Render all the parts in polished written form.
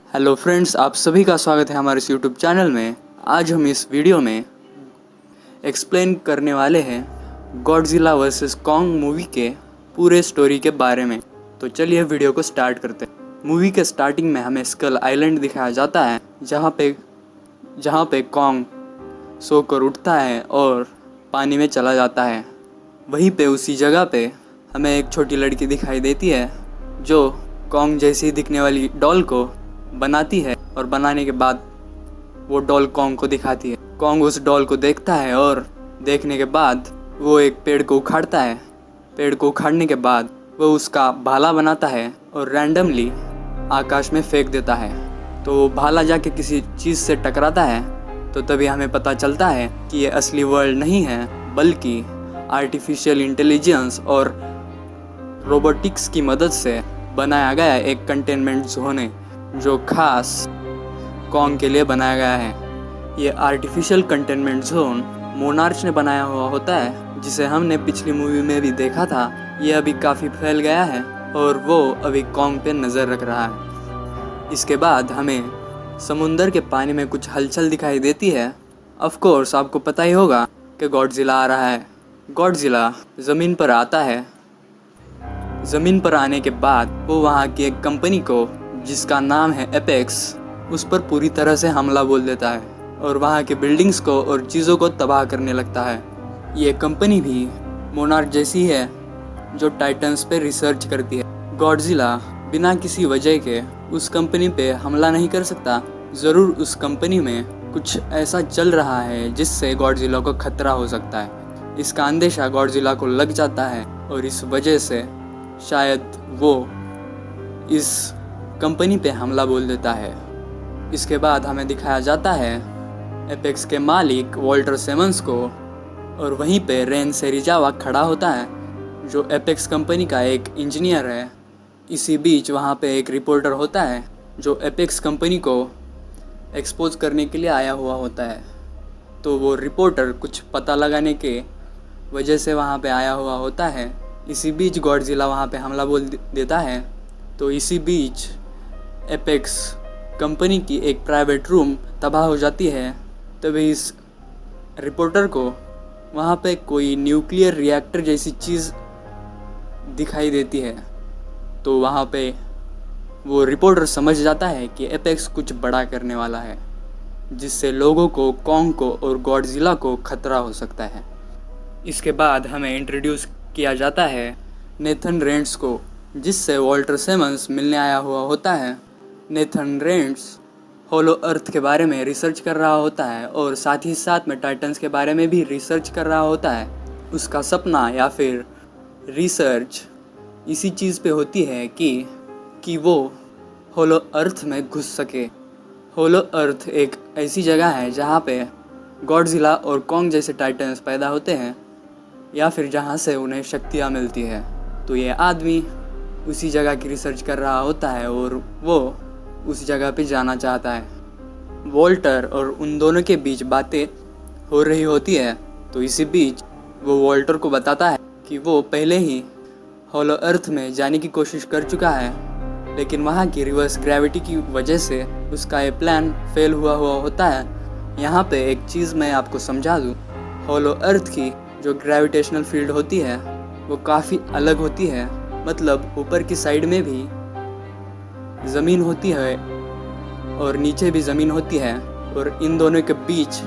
Hello friends, आप सभी का स्वागत है हमारे इस यूट्यूब चैनल में। आज हम इस वीडियो में एक्सप्लेन करने वाले हैं गॉडजिला वर्सेस कॉन्ग मूवी के पूरे स्टोरी के बारे में। तो चलिए वीडियो को स्टार्ट करते हैं। मूवी के स्टार्टिंग में हमें स्कल आइलैंड दिखाया जाता है, जहाँ पे कॉन्ग सोकर उठता है और पानी में चला जाता है। वहीं पे उसी जगह पे हमें एक छोटी लड़की दिखाई देती है जो कॉन्ग जैसी दिखने वाली डॉल को बनाती है और बनाने के बाद वो डॉल कॉन्ग को दिखाती है। कॉन्ग उस डॉल को देखता है और देखने के बाद वो एक पेड़ को उखाड़ता है। पेड़ को उखाड़ने के बाद वो उसका भाला बनाता है और रैंडमली आकाश में फेंक देता है। तो वो भाला जाके किसी चीज़ से टकराता है। तो तभी हमें पता चलता है कि ये असली वर्ल्ड नहीं है, बल्कि आर्टिफिशियल इंटेलिजेंस और रोबोटिक्स की मदद से बनाया गया एक कंटेनमेंट जोन है जो खास कॉन्ग के लिए बनाया गया है। ये आर्टिफिशियल कंटेनमेंट जोन मोनार्च ने बनाया हुआ होता है, जिसे हमने पिछली मूवी में भी देखा था। ये अभी काफ़ी फैल गया है और वो अभी कॉन्ग पे नज़र रख रहा है। इसके बाद हमें समुंदर के पानी में कुछ हलचल दिखाई देती है। ऑफ कोर्स आपको पता ही होगा कि गॉडजिला आ रहा है। गॉडजिला ज़मीन पर आता है। ज़मीन पर आने के बाद वो वहाँ की एक कंपनी को, जिसका नाम है एपेक्स, उस पर पूरी तरह से हमला बोल देता है और वहाँ के बिल्डिंग्स को और चीज़ों को तबाह करने लगता है। ये कंपनी भी मोनार्क जैसी है जो टाइटन्स पे रिसर्च करती है। गॉडजिला बिना किसी वजह के उस कंपनी पे हमला नहीं कर सकता। ज़रूर उस कंपनी में कुछ ऐसा चल रहा है जिससे गॉडजिला को खतरा हो सकता है। इसका अंदेशा गॉडजिला को लग जाता है और इस वजह से शायद वो इस कंपनी पे हमला बोल देता है। इसके बाद हमें दिखाया जाता है एपेक्स के मालिक वॉल्टर सिमंस को, और वहीं पे रेन सेरिजावा खड़ा होता है जो एपेक्स कंपनी का एक इंजीनियर है। इसी बीच वहाँ पे एक रिपोर्टर होता है जो एपेक्स कंपनी को एक्सपोज करने के लिए आया हुआ होता है। तो वो रिपोर्टर कुछ पता लगाने के वजह से वहाँ पे आया हुआ होता है। इसी बीच गॉडजिला वहाँ पे हमला बोल देता है। तो इसी बीच एपेक्स कंपनी की एक प्राइवेट रूम तबाह हो जाती है। तभी इस रिपोर्टर को वहाँ पे कोई न्यूक्लियर रिएक्टर जैसी चीज़ दिखाई देती है। तो वहाँ पे वो रिपोर्टर समझ जाता है कि एपेक्स कुछ बड़ा करने वाला है, जिससे लोगों को, कॉन्ग को और गॉडजिला को खतरा हो सकता है। इसके बाद हमें इंट्रोड्यूस किया जाता है नेथन रेंट्स को, जिससे वॉल्टर सिमंस मिलने आया हुआ होता है। नेथन रेंट्स होलो अर्थ के बारे में रिसर्च कर रहा होता है और साथ ही साथ में टाइटन्स के बारे में भी रिसर्च कर रहा होता है। उसका सपना या फिर रिसर्च इसी चीज़ पे होती है कि वो होलो अर्थ में घुस सके। होलो अर्थ एक ऐसी जगह है जहाँ पे गॉडजिला और कॉन्ग जैसे टाइटन्स पैदा होते हैं, या फिर जहाँ से उन्हें शक्तियाँ मिलती है। तो ये आदमी उसी जगह की रिसर्च कर रहा होता है और वो उस जगह पे जाना चाहता है। वॉल्टर और उन दोनों के बीच बातें हो रही होती है। तो इसी बीच वो वॉल्टर को बताता है कि वो पहले ही होलो अर्थ में जाने की कोशिश कर चुका है, लेकिन वहाँ की रिवर्स ग्रेविटी की वजह से उसका ये प्लान फेल हुआ होता है। यहाँ पे एक चीज़ मैं आपको समझा दूँ। होलो अर्थ की जो ग्रेविटेशनल फील्ड होती है वो काफ़ी अलग होती है। मतलब ऊपर की साइड में भी ज़मीन होती है और नीचे भी ज़मीन होती है, और इन दोनों के बीच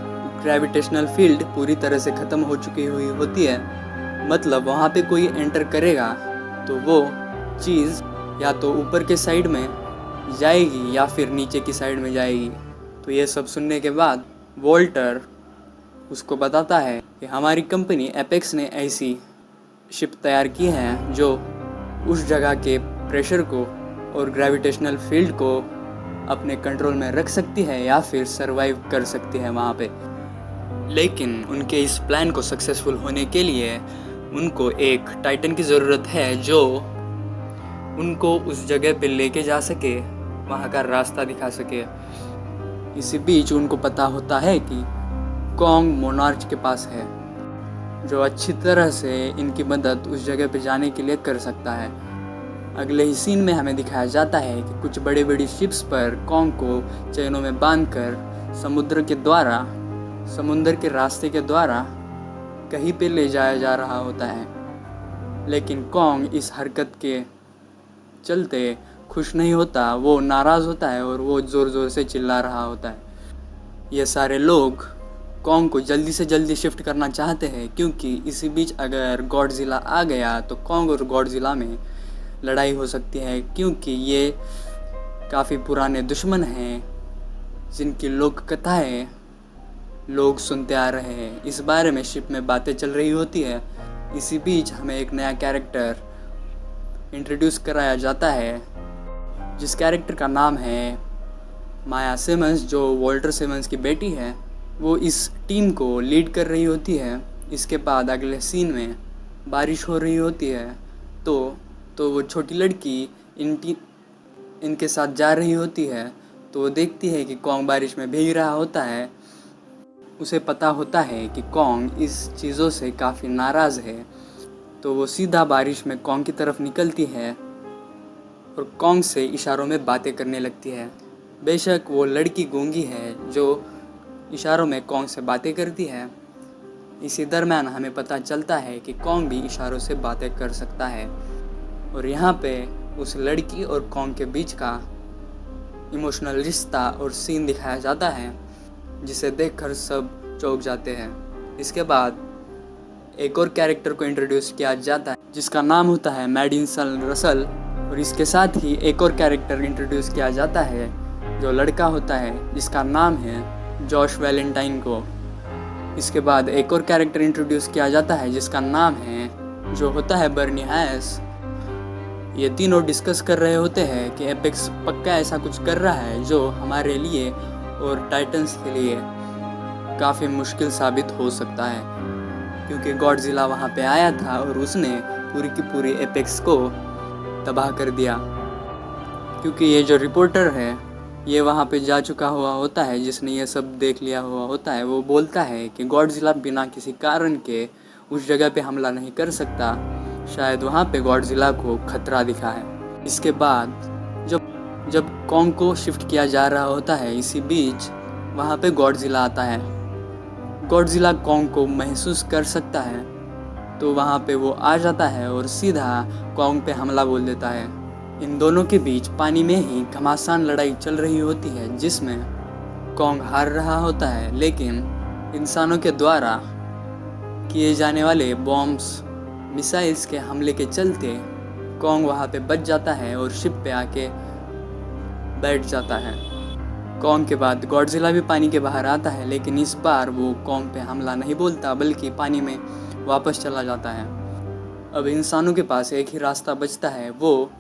ग्रेविटेशनल फील्ड पूरी तरह से ख़त्म हो चुकी हुई होती है। मतलब वहाँ पे कोई एंटर करेगा तो वो चीज़ या तो ऊपर के साइड में जाएगी या फिर नीचे की साइड में जाएगी। तो ये सब सुनने के बाद वॉल्टर उसको बताता है कि हमारी कंपनी एपेक्स ने ऐसी शिप तैयार की है जो उस जगह के प्रेशर को और ग्रेविटेशनल फील्ड को अपने कंट्रोल में रख सकती है या फिर सरवाइव कर सकती है वहाँ पे। लेकिन उनके इस प्लान को सक्सेसफुल होने के लिए उनको एक टाइटन की ज़रूरत है जो उनको उस जगह पे लेके जा सके, वहाँ का रास्ता दिखा सके। इसी बीच उनको पता होता है कि कॉन्ग मोनार्च के पास है, जो अच्छी तरह से इनकी मदद उस जगह पे जाने के लिए कर सकता है। अगले ही सीन में हमें दिखाया जाता है कि कुछ बड़ी बड़ी शिप्स पर कॉन्ग को चैनों में बांधकर समुद्र के रास्ते के द्वारा कहीं पे ले जाया जा रहा होता है। लेकिन कॉन्ग इस हरकत के चलते खुश नहीं होता, वो नाराज़ होता है और वो ज़ोर ज़ोर से चिल्ला रहा होता है। ये सारे लोग कॉन्ग को जल्दी से जल्दी शिफ्ट करना चाहते हैं, क्योंकि इसी बीच अगर गॉडजिला आ गया तो कॉन्ग और गॉडजिला में लड़ाई हो सकती है, क्योंकि ये काफ़ी पुराने दुश्मन हैं जिनकी लोक कथाएँ लोग सुनते आ रहे हैं। इस बारे में शिप में बातें चल रही होती है। इसी बीच हमें एक नया कैरेक्टर इंट्रोड्यूस कराया जाता है, जिस कैरेक्टर का नाम है माया सिमंस, जो वॉल्टर सिमंस की बेटी है। वो इस टीम को लीड कर रही होती है। इसके बाद अगले सीन में बारिश हो रही होती है, तो वो छोटी लड़की इनके साथ जा रही होती है। तो वो देखती है कि कॉन्ग बारिश में भीग रहा होता है। उसे पता होता है कि कॉन्ग इस चीज़ों से काफ़ी नाराज़ है, तो वो सीधा बारिश में कॉन्ग की तरफ निकलती है और कॉन्ग से इशारों में बातें करने लगती है। बेशक वो लड़की गूंगी है जो इशारों में कॉन्ग से बातें करती है। इसी दरम्यान हमें पता चलता है कि कॉन्ग भी इशारों से बातें कर सकता है, और यहाँ पे उस लड़की और कॉन्ग के बीच का इमोशनल रिश्ता और सीन दिखाया जाता है, जिसे देखकर सब चौंक जाते हैं। इसके बाद एक और कैरेक्टर को इंट्रोड्यूस किया जाता है, जिसका नाम होता है मैडिसन रसल, और इसके साथ ही एक और कैरेक्टर इंट्रोड्यूस किया जाता है जो लड़का होता है, जिसका नाम है जॉश वैलेंटाइन को। इसके बाद एक और कैरेक्टर इंट्रोड्यूस किया जाता है जिसका नाम है जो होता है बर्नी हैस। ये तीनों डिस्कस कर रहे होते हैं कि एपेक्स पक्का ऐसा कुछ कर रहा है जो हमारे लिए और टाइटन्स के लिए काफ़ी मुश्किल साबित हो सकता है, क्योंकि गॉडजिला वहाँ पे आया था और उसने पूरी की पूरी एपेक्स को तबाह कर दिया। क्योंकि ये जो रिपोर्टर है ये वहाँ पे जा चुका हुआ होता है, जिसने ये सब देख लिया हुआ होता है। वो बोलता है कि गॉडजिला बिना किसी कारण के उस जगह पे हमला नहीं कर सकता, शायद वहाँ पे गॉडजिला को खतरा दिखा है। इसके बाद जब कॉन्ग को शिफ्ट किया जा रहा होता है, इसी बीच वहाँ पे गॉडजिला आता है। गॉडजिला कॉन्ग को महसूस कर सकता है, तो वहाँ पे वो आ जाता है और सीधा कॉन्ग पे हमला बोल देता है। इन दोनों के बीच पानी में ही घमासान लड़ाई चल रही होती है, जिसमें कॉन्ग हार रहा होता है, लेकिन इंसानों के द्वारा किए जाने वाले बॉम्ब्स मिसाइल्स के हमले के चलते कॉन्ग वहाँ पे बच जाता है और शिप पे आके बैठ जाता है। कॉन्ग के बाद गॉडजिला भी पानी के बाहर आता है, लेकिन इस बार वो कॉन्ग पे हमला नहीं बोलता, बल्कि पानी में वापस चला जाता है। अब इंसानों के पास एक ही रास्ता बचता है। वो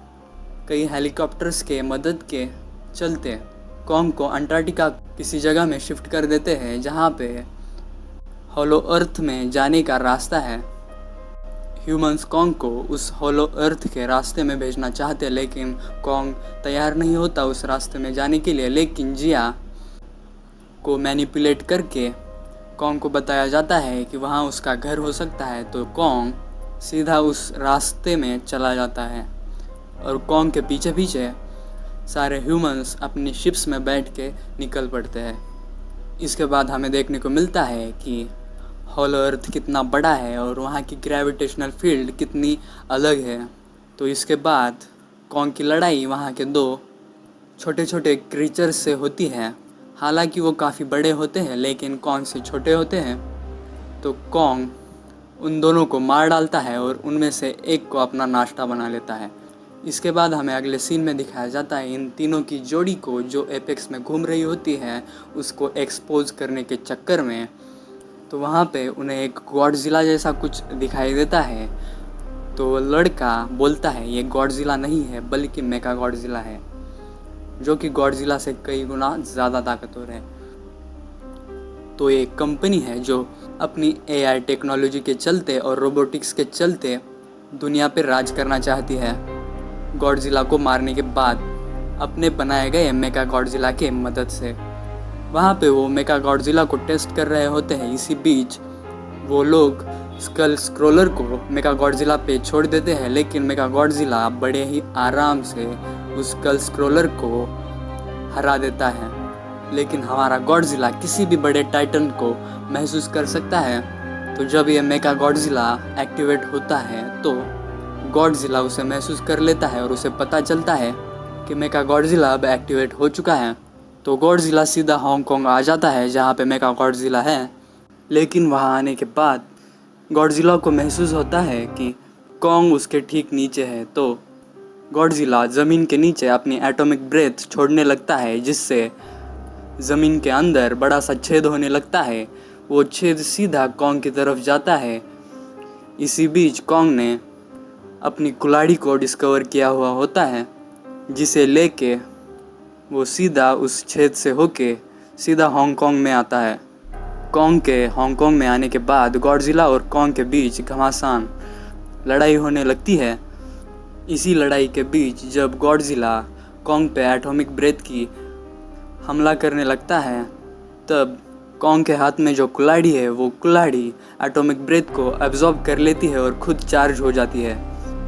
कई हेलीकॉप्टर्स के मदद के चलते कॉन्ग को अंटार्कटिका किसी जगह में शिफ्ट कर देते हैं, जहाँ पे हॉलो अर्थ में जाने का रास्ता है। ह्यूमंस कॉन्ग को उस हॉलो अर्थ के रास्ते में भेजना चाहते हैं, लेकिन कॉन्ग तैयार नहीं होता उस रास्ते में जाने के लिए। लेकिन जिया को मैनिपुलेट करके कॉन्ग को बताया जाता है कि वहाँ उसका घर हो सकता है, तो कॉन्ग सीधा उस रास्ते में चला जाता है और कॉन्ग के पीछे पीछे सारे ह्यूमंस अपनी शिप्स में बैठ के निकल पड़ते हैं। इसके बाद हमें देखने को मिलता है कि हॉलो अर्थ कितना बड़ा है और वहाँ की ग्रेविटेशनल फील्ड कितनी अलग है। तो इसके बाद कॉन्ग की लड़ाई वहाँ के दो छोटे छोटे क्रीचर्स से होती है। हालांकि वो काफ़ी बड़े होते हैं, लेकिन कॉन्ग से छोटे होते हैं। तो कॉन्ग उन दोनों को मार डालता है और उनमें से एक को अपना नाश्ता बना लेता है। इसके बाद हमें अगले सीन में दिखाया जाता है इन तीनों की जोड़ी को, जो एपेक्स में घूम रही होती है, उसको एक्सपोज करने के चक्कर में। तो वहाँ पे उन्हें एक गॉडजिला जैसा कुछ दिखाई देता है। तो वो लड़का बोलता है ये गॉडजिला नहीं है, बल्कि मेका गॉडजिला है, जो कि गॉडजिला से कई गुना ज़्यादा ताकतवर है। तो ये कंपनी है जो अपनी AI टेक्नोलॉजी के चलते और रोबोटिक्स के चलते दुनिया पे राज करना चाहती है। गॉडजिला को मारने के बाद अपने बनाए गए मेका गॉडजिला के मदद से वहाँ पे वो मेका गॉडजिला को टेस्ट कर रहे होते हैं। इसी बीच वो लोग स्कल स्क्रोलर को मेगा गॉडजिला पे छोड़ देते हैं, लेकिन मेगा गॉडजिला बड़े ही आराम से उस स्कल स्क्रोलर को हरा देता है। लेकिन हमारा गॉडजिला किसी भी बड़े टाइटन को महसूस कर सकता है, तो जब ये मेगा गॉडजिला एक्टिवेट होता है तो गॉडजिला उसे महसूस कर लेता है और उसे पता चलता है कि मेगा गॉडजिला अब एक्टिवेट हो चुका है। तो गॉडजिला सीधा हांगकांग आ जाता है जहाँ पे मेगा गॉडजिला है। लेकिन वहाँ आने के बाद गॉडजिला को महसूस होता है कि कॉन्ग उसके ठीक नीचे है, तो गॉडजिला ज़मीन के नीचे अपनी एटॉमिक ब्रेथ छोड़ने लगता है, जिससे ज़मीन के अंदर बड़ा सा छेद होने लगता है। वो छेद सीधा कॉन्ग की तरफ जाता है। इसी बीच कॉन्ग ने अपनी कुल्हाड़ी को डिस्कवर किया हुआ होता है, जिसे लेके वो सीधा उस छेद से होके सीधा हांगकांग में आता है। कॉन्ग के हांगकांग में आने के बाद गॉडजिला और कॉन्ग के बीच घमासान लड़ाई होने लगती है। इसी लड़ाई के बीच जब गॉडजिला कॉन्ग पे एटॉमिक ब्रेथ की हमला करने लगता है, तब कॉन्ग के हाथ में जो कुल्हाड़ी है वो कुल्हाड़ी एटॉमिक ब्रेथ को एब्जॉर्ब कर लेती है और खुद चार्ज हो जाती है।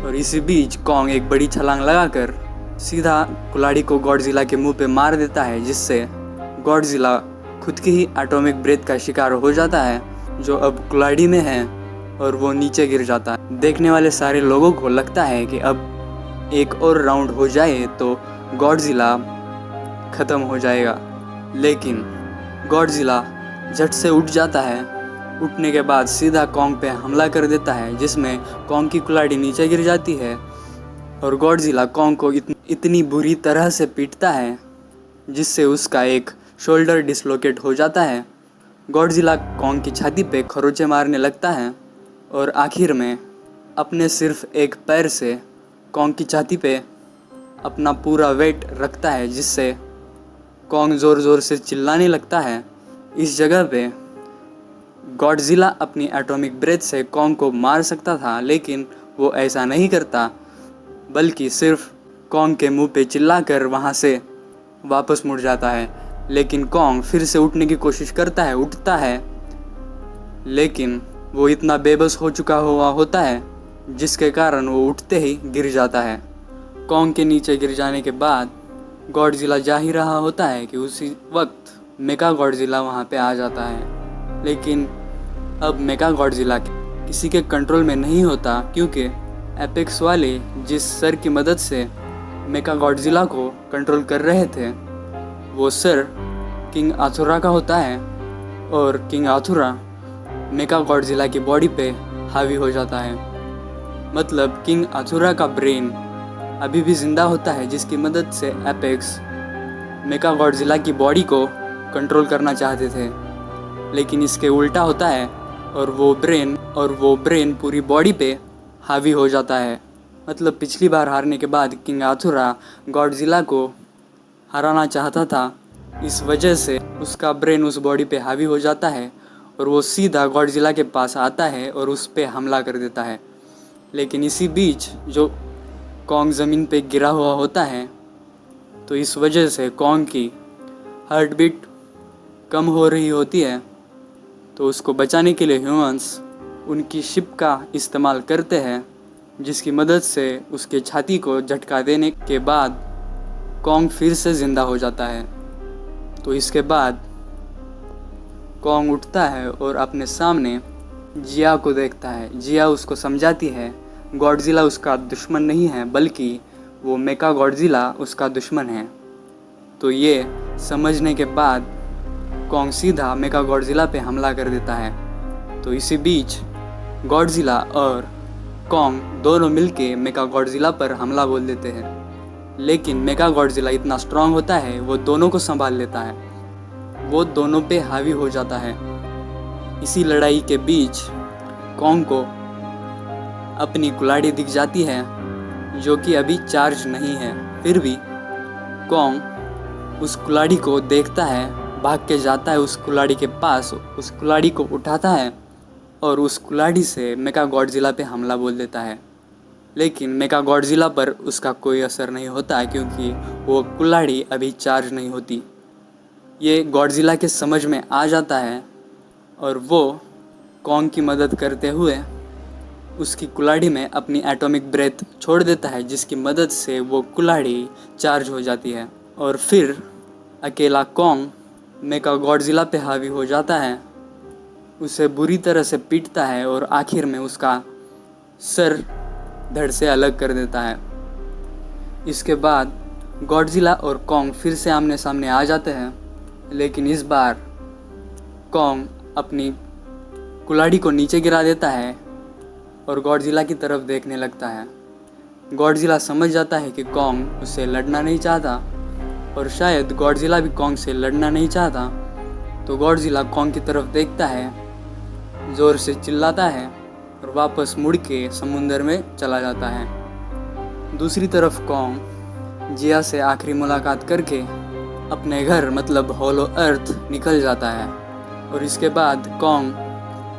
और इसी बीच कॉन्ग एक बड़ी छलांग लगाकर सीधा कुल्हाड़ी को गॉडजिला के मुंह पे मार देता है, जिससे गॉडजिला खुद की ही एटॉमिक ब्रेथ का शिकार हो जाता है, जो अब कुल्हाड़ी में है और वो नीचे गिर जाता है। देखने वाले सारे लोगों को लगता है कि अब एक और राउंड हो जाए तो गॉडजिला ख़त्म हो जाएगा, लेकिन गॉडजिला झट से उठ जाता है। उठने के बाद सीधा कॉन्ग पे हमला कर देता है, जिसमें कॉन्ग की कुल्हाड़ी नीचे गिर जाती है और गॉडजिला कॉन्ग को इतनी बुरी तरह से पीटता है जिससे उसका एक शोल्डर डिसलोकेट हो जाता है। गॉडजिला कॉन्ग की छाती पे खरोंचे मारने लगता है और आखिर में अपने सिर्फ एक पैर से कॉन्ग की छाती पे अपना पूरा वेट रखता है, जिससे कॉन्ग ज़ोर ज़ोर से चिल्लाने लगता है। इस जगह पे गॉडजिला अपनी एटॉमिक ब्रेथ से कॉन्ग को मार सकता था, लेकिन वो ऐसा नहीं करता, बल्कि सिर्फ कॉन्ग के मुंह पे चिल्लाकर वहाँ से वापस मुड़ जाता है। लेकिन कॉन्ग फिर से उठने की कोशिश करता है, उठता है, लेकिन वो इतना बेबस हो चुका हुआ होता है जिसके कारण वो उठते ही गिर जाता है। कॉन्ग के नीचे गिर जाने के बाद गॉडजिला जा ही रहा होता है कि उसी वक्त मेगा गॉडजिला वहाँ पे आ जाता है। लेकिन अब मेगा गॉडजिला किसी के कंट्रोल में नहीं होता, क्योंकि एपेक्स वाले जिस सर की मदद से मेगा गॉडजिला को कंट्रोल कर रहे थे वो सर किंग आर्थुरा का होता है, और किंग आर्थुरा मेगा गॉडजिला की बॉडी पे हावी हो जाता है। मतलब किंग आर्थुरा का ब्रेन अभी भी ज़िंदा होता है, जिसकी मदद से एपेक्स मेगा गॉडजिला की बॉडी को कंट्रोल करना चाहते थे, लेकिन इसके उल्टा होता है और वो ब्रेन पूरी बॉडी पे हावी हो जाता है। मतलब पिछली बार हारने के बाद किंग आर्थुरा गॉडजिला को हराना चाहता था, इस वजह से उसका ब्रेन उस बॉडी पे हावी हो जाता है और वो सीधा गॉडजिला के पास आता है और उस पे हमला कर देता है। लेकिन इसी बीच जो कॉन्ग ज़मीन पे गिरा हुआ होता है, तो इस वजह से कॉन्ग की हार्ट बीट कम हो रही होती है, तो उसको बचाने के लिए ह्यूमंस उनकी शिप का इस्तेमाल करते हैं, जिसकी मदद से उसके छाती को झटका देने के बाद कॉन्ग फिर से ज़िंदा हो जाता है। तो इसके बाद कॉन्ग उठता है और अपने सामने जिया को देखता है। जिया उसको समझाती है गॉडजिला उसका दुश्मन नहीं है, बल्कि वो मेगा गॉडजिला उसका दुश्मन है। तो ये समझने के बाद कॉन्ग सीधा मेगा गॉडजिला पे हमला कर देता है। तो इसी बीच गॉडजिला और कॉन्ग दोनों मिलके मेगा गॉडजिला पर हमला बोल देते हैं, लेकिन मेगा गॉडजिला इतना स्ट्रांग होता है वो दोनों को संभाल लेता है, वो दोनों पे हावी हो जाता है। इसी लड़ाई के बीच कॉन्ग को अपनी कुल्हाड़ी दिख जाती है, जो कि अभी चार्ज नहीं है। फिर भी कॉन्ग उस कुल्हाड़ी को देखता है, भाग के जाता है उस कुल्हाड़ी के पास, उस कुल्हाड़ी को उठाता है और उस कुल्हाड़ी से मेगा गॉडजिला पे हमला बोल देता है। लेकिन मेगा गॉडजिला पर उसका कोई असर नहीं होता है, क्योंकि वो कुल्हाड़ी अभी चार्ज नहीं होती। ये गॉडजिला के समझ में आ जाता है और वो कॉन्ग की मदद करते हुए उसकी कुल्हाड़ी में अपनी एटॉमिक ब्रेथ छोड़ देता है, जिसकी मदद से वो कुल्हाड़ी चार्ज हो जाती है। और फिर अकेला कॉन्ग मेका गॉडजिला पे हावी हो जाता है, उसे बुरी तरह से पीटता है और आखिर में उसका सर धड़ से अलग कर देता है। इसके बाद गॉडजिला और कॉन्ग फिर से आमने सामने आ जाते हैं, लेकिन इस बार कॉन्ग अपनी कुल्हाड़ी को नीचे गिरा देता है और गॉडजिला की तरफ देखने लगता है। गॉडजिला समझ जाता है कि कॉन्ग उससे लड़ना नहीं चाहता और शायद गॉडजिला भी कॉन्ग से लड़ना नहीं चाहता, तो गॉडजिला कॉन्ग की तरफ देखता है, ज़ोर से चिल्लाता है और वापस मुड़ के समुंदर में चला जाता है। दूसरी तरफ कॉन्ग जिया से आखिरी मुलाकात करके अपने घर मतलब होलो अर्थ निकल जाता है और इसके बाद कॉन्ग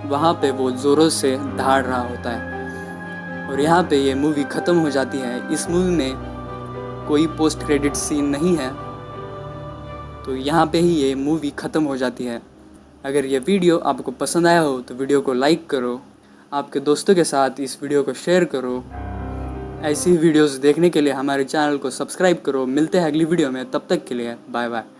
वहाँ पे वो ज़ोरों से दहाड़ रहा होता है और यहाँ पे ये मूवी ख़त्म हो जाती है। इस मूवी में कोई पोस्ट क्रेडिट सीन नहीं है, तो यहाँ पे ही ये मूवी ख़त्म हो जाती है। अगर ये वीडियो आपको पसंद आया हो तो वीडियो को लाइक करो, आपके दोस्तों के साथ इस वीडियो को शेयर करो। ऐसी वीडियोस देखने के लिए हमारे चैनल को सब्सक्राइब करो। मिलते हैं अगली वीडियो में, तब तक के लिए बाय बाय।